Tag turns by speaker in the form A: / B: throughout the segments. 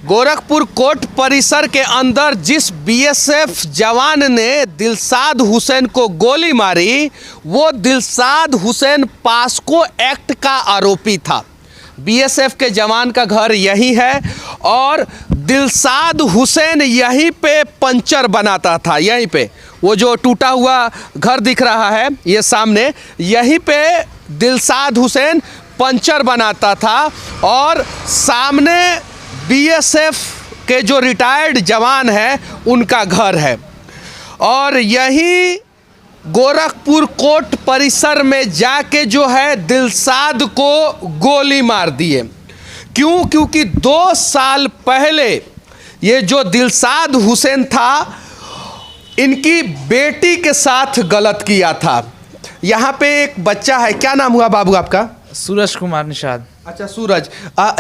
A: Gorakhpur court परिसर के अंदर जिस बीएसएफ जवान ने दिलशाद हुसैन को गोली मारी, वो दिलशाद हुसैन पास्को एक्ट का आरोपी था। बीएसएफ के जवान का घर यही है और दिलशाद हुसैन यहीं पे पंचर बनाता था। यहीं पे वो जो टूटा हुआ घर दिख रहा है ये सामने, यहीं पे दिलशाद हुसैन पंचर बनाता था और सामने बीएसएफ के जो रिटायर्ड जवान हैं उनका घर है। और यही गोरखपुर कोर्ट परिसर में जाके जो है दिलशाद को गोली मार दिए। क्यों? क्योंकि 2 साल पहले ये जो दिलशाद हुसैन था इनकी बेटी के साथ गलत किया था। यहाँ पे एक बच्चा है, क्या नाम हुआ बाबू आपका?
B: सूरज कुमार निषाद।
A: अच्छा सूरज,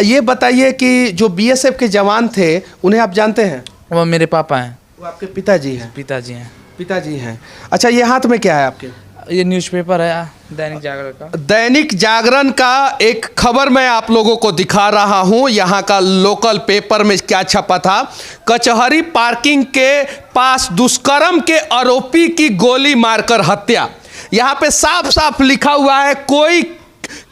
A: ये बताइए कि जो बीएसएफ के जवान थे उन्हें आप जानते हैं?
B: वो मेरे पापा हैं।
A: वो आपके पिताजी हैं?
B: पिताजी हैं।
A: पिताजी हैं। अच्छा, ये हाथ में क्या है आपके?
B: ये न्यूज़पेपर है दैनिक जागरण का।
A: दैनिक जागरण का एक खबर मैं आप लोगों को दिखा रहा हूं। यहाँ का लोकल पेपर में क्या छपा था? कचहरी पार्किंग के पास दुष्कर्म के आरोपी की गोली मारकर हत्या। यहाँ पे साफ साफ लिखा हुआ है, कोई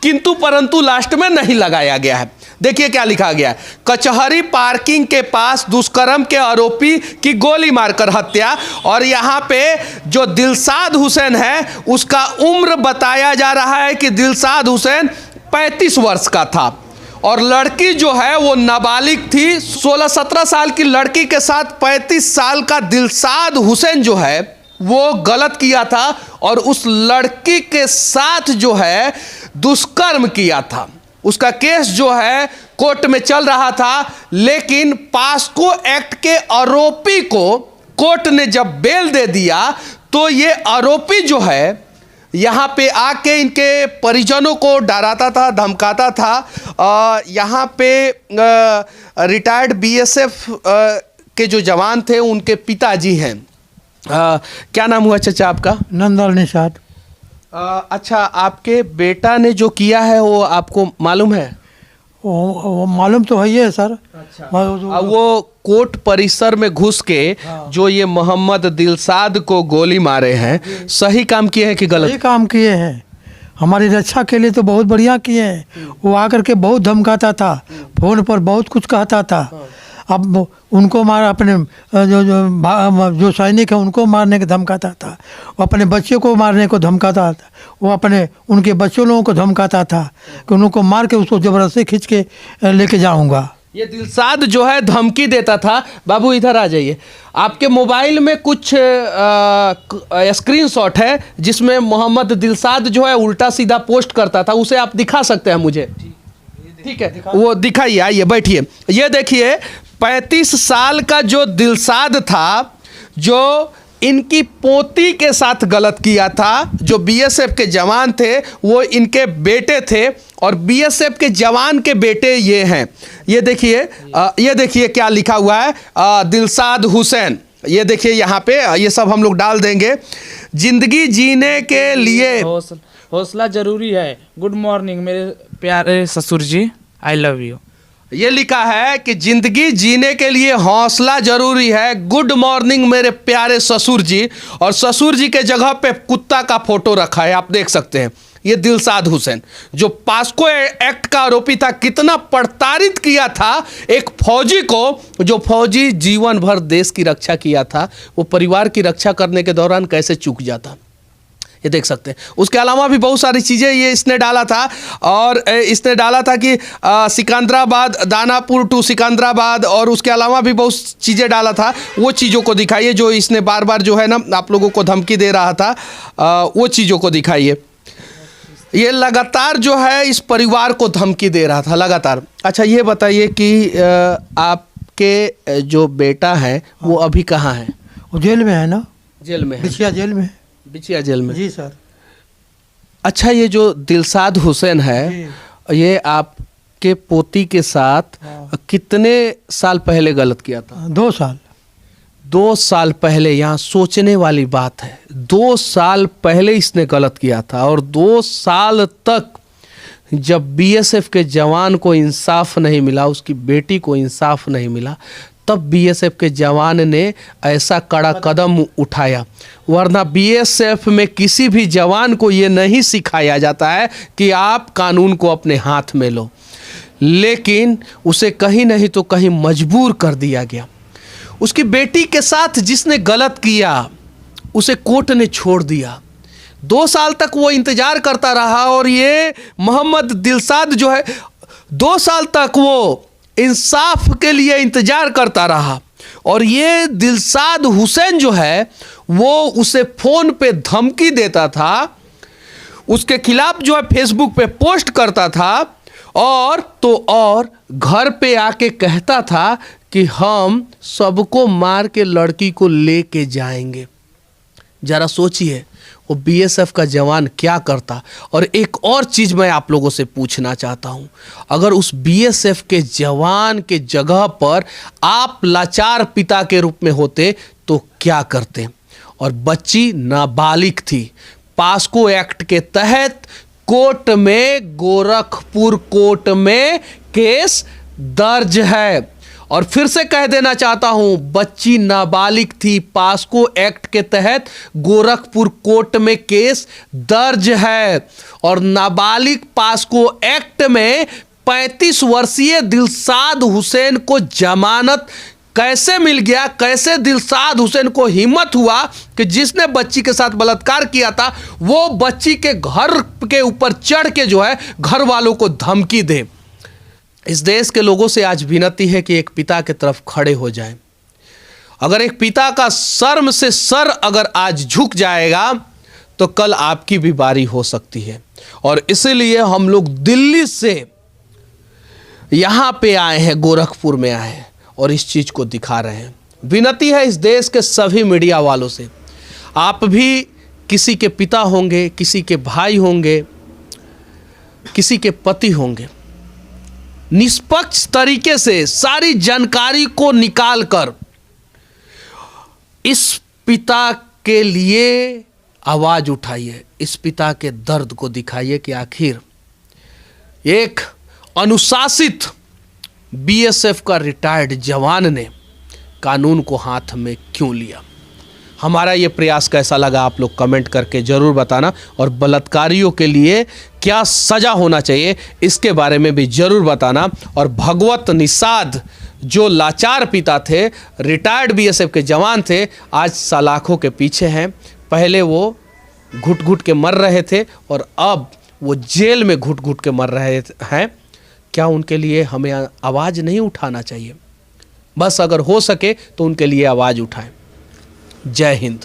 A: किंतु परंतु लास्ट में नहीं लगाया गया है। देखिए क्या लिखा गया है, कचहरी पार्किंग के पास दुष्कर्म के आरोपी की गोली मारकर हत्या। और यहाँ पे जो दिलशाद हुसैन है उसका उम्र बताया जा रहा है कि दिलशाद हुसैन 35 वर्ष का था और लड़की जो है वो नाबालिग थी। 16-17 साल की लड़की के साथ 35 साल का दिलशाद हुसैन जो है वो गलत किया था और उस लड़की के साथ जो है दुष्कर्म किया था। उसका केस जो है कोर्ट में चल रहा था, लेकिन पास्को एक्ट के आरोपी को कोर्ट ने जब बेल दे दिया तो ये आरोपी जो है यहाँ पे आके इनके परिजनों को डराता था, धमकाता था। यहाँ पे रिटायर्ड बीएसएफ के जो जवान थे उनके पिताजी हैं। क्या नाम हुआ चाचा आपका?
C: नंदलाल निषाद।
A: अच्छा, आपके बेटा ने जो किया है वो आपको मालूम है?
C: वो मालूम तो है ही है सर।
A: अच्छा। वो कोर्ट परिसर में घुस के जो ये मोहम्मद दिलशाद को गोली मारे हैं, सही काम किए हैं कि गलत?
C: सही काम किए हैं, हमारी रक्षा के लिए तो बहुत बढ़िया किए हैं। वो आकर के बहुत धमकाता था, फोन पर बहुत कुछ कहता था। अब उनको मार अपने जो सैनिक है उनको मारने के धमकाता था, वो अपने बच्चों को मारने को धमकाता था, वो अपने उनके बच्चों लोगों को धमकाता था कि उनको मार के उसको ज़बरदस्ती खींच के लेके जाऊंगा।
A: ये दिलशाद जो है धमकी देता था। बाबू इधर आ जाइए। आपके मोबाइल में कुछ स्क्रीनशॉट है जिसमें मोहम्मद दिलशाद जो है उल्टा सीधा पोस्ट करता था, उसे आप दिखा सकते हैं मुझे? ठीक है, वो दिखाइए, आइए बैठिए। ये देखिए 35 साल का जो दिलशाद था जो इनकी पोती के साथ गलत किया था। जो बीएसएफ के जवान थे वो इनके बेटे थे और बीएसएफ के जवान के बेटे ये हैं। ये देखिए क्या लिखा हुआ है, दिलशाद हुसैन। ये देखिए यहाँ पे, ये सब हम लोग डाल देंगे। जिंदगी जीने के लिए
B: हौसला जरूरी है। गुड मॉर्निंग मेरे प्यारे ससुर जी, आई लव यू।
A: ये लिखा है कि जिंदगी जीने के लिए हौसला जरूरी है, गुड मॉर्निंग मेरे प्यारे ससुर जी। और ससुर जी के जगह पे कुत्ता का फोटो रखा है, आप देख सकते हैं। ये दिलशाद हुसैन जो पास्को एक्ट का आरोपी था, कितना प्रताड़ित किया था एक फौजी को, जो फौजी जीवन भर देश की रक्षा किया था, वो परिवार की रक्षा करने के दौरान कैसे चूक जाता, ये देख सकते हैं। उसके अलावा भी बहुत सारी चीज़ें ये इसने डाला था। और इसने डाला था कि सिकंदराबाद, दानापुर टू सिकंदराबाद, और उसके अलावा भी बहुत चीज़ें डाला था। वो चीज़ों को दिखाइए जो इसने बार बार जो है ना आप लोगों को धमकी दे रहा था, वो चीज़ों को दिखाइए। ये लगातार जो है इस परिवार को धमकी दे रहा था लगातार। अच्छा, ये बताइए कि आपके जो बेटा है वो अभी कहाँ है?
C: वो जेल में है ना।
A: जेल में है?
C: बिछिया जेल में।
A: बिछिया जेल में?
C: जी सर।
A: अच्छा, ये जो दिलशाद हुसैन है ये आपके पोती के साथ कितने साल पहले गलत किया था?
C: 2 साल।
A: 2 साल पहले। यहाँ सोचने वाली बात है, 2 साल पहले इसने गलत किया था और 2 साल तक जब बीएसएफ के जवान को इंसाफ नहीं मिला, उसकी बेटी को इंसाफ नहीं मिला, तब बीएसएफ के जवान ने ऐसा कड़ा कदम उठाया। वरना बीएसएफ में किसी भी जवान को ये नहीं सिखाया जाता है कि आप कानून को अपने हाथ में लो, लेकिन उसे कहीं नहीं तो कहीं मजबूर कर दिया गया। उसकी बेटी के साथ जिसने गलत किया उसे कोर्ट ने छोड़ दिया। 2 साल तक वो इंतजार करता रहा और ये मोहम्मद दिलशाद जो है 2 साल तक वो इंसाफ के लिए इंतजार करता रहा। और ये दिलशाद हुसैन जो है वो उसे फ़ोन पे धमकी देता था, उसके खिलाफ जो है फेसबुक पे पोस्ट करता था और तो और घर पे आके कहता था कि हम सबको मार के लड़की को लेके जाएंगे। जरा सोचिए वो बीएसएफ का जवान क्या करता। और एक और चीज़ मैं आप लोगों से पूछना चाहता हूँ, अगर उस बीएसएफ के जवान के जगह पर आप लाचार पिता के रूप में होते तो क्या करते। और बच्ची नाबालिग थी। पास्को एक्ट के तहत कोर्ट में, गोरखपुर कोर्ट में केस दर्ज है। और फिर से कह देना चाहता हूं, बच्ची नाबालिग थी। पास्को एक्ट के तहत गोरखपुर कोर्ट में केस दर्ज है। और नाबालिग पास्को एक्ट में 35 वर्षीय दिलशाद हुसैन को जमानत कैसे मिल गया? कैसे दिलशाद हुसैन को हिम्मत हुआ कि जिसने बच्ची के साथ बलात्कार किया था वो बच्ची के घर के ऊपर चढ़ के जो है घर वालों को धमकी दे। इस देश के लोगों से आज विनती है कि एक पिता की तरफ खड़े हो जाएं। अगर एक पिता का शर्म से सर अगर आज झुक जाएगा तो कल आपकी भी बारी हो सकती है। और इसीलिए हम लोग दिल्ली से यहाँ पे आए हैं, गोरखपुर में आए हैं और इस चीज़ को दिखा रहे हैं। विनती है इस देश के सभी मीडिया वालों से, आप भी किसी के पिता होंगे, किसी के भाई होंगे, किसी के पति होंगे, निष्पक्ष तरीके से सारी जानकारी को निकालकर इस पिता के लिए आवाज़ उठाइए, इस पिता के दर्द को दिखाइए कि आखिर एक अनुशासित बीएसएफ का रिटायर्ड जवान ने कानून को हाथ में क्यों लिया। हमारा ये प्रयास कैसा लगा आप लोग कमेंट करके ज़रूर बताना। और बलात्कारियों के लिए क्या सज़ा होना चाहिए इसके बारे में भी ज़रूर बताना। और भगवत निषाद जो लाचार पिता थे, रिटायर्ड बीएसएफ के जवान थे, आज सलाखों के पीछे हैं। पहले वो घुट घुट के मर रहे थे और अब वो जेल में घुट घुट के मर रहे हैं। क्या उनके लिए हमें आवाज़ नहीं उठाना चाहिए? बस अगर हो सके तो उनके लिए आवाज़ उठाएं। जय हिंद।